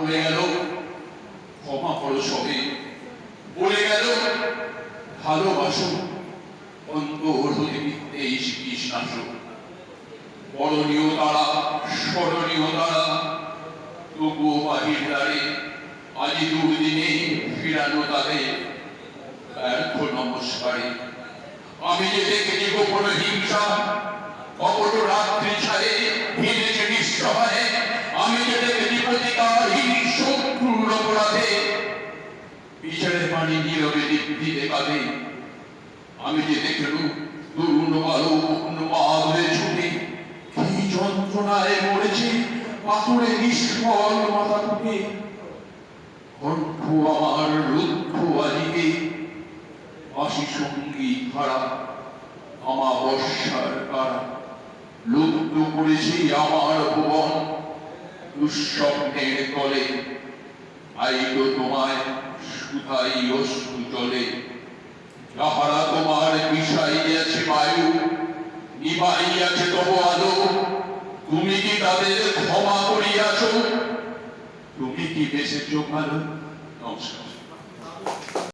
বলে গেল ক্ষমা করো সবে, বলে গেল ভালোবাসো, অন্তর হতে এই কৃষ্ণাসক। বরণীয় তারা, স্মরণীয় তারা, তবুও বাহির দ্বারে আজি দুর্দিনে ফিরানো তাদের ব্যর্থ নমস্কারে। আমি যে দেখেছি গোপন হিংসা, কপট রাত্রি ছায়ে ভিড়েছে নিঃসহায়ে, আমি যে দেখেছি প্রতিকারহীন শত্রুর অপরাধে বিচারে পানি নীরবে দিতে কাঁদে। আমি যে দেখলু তরুণ বালক উন্মাদে ছুটে কি যন্ত্রণায় মরেছে পাথরে নিষ্ফল মাথা টুকে। কণ্ঠ আমার রুদ্ধ আলিকে বাসি সঙ্গীত হারা আমাবস্যার কারা লুপ্ত করেছি আমার ভুবন দুঃস্বপ্নের তলে। আইলো তোমায় সুধাই অশ্রু জলে, যাহারা তোমার বিষাইয়াছে বায়ু, নিবাইয়াছে তব আলো, তুমি কি তাদের ক্ষমা করিয়াছ? তুমি কি বেঁচেছ ভালো? নমস্কার।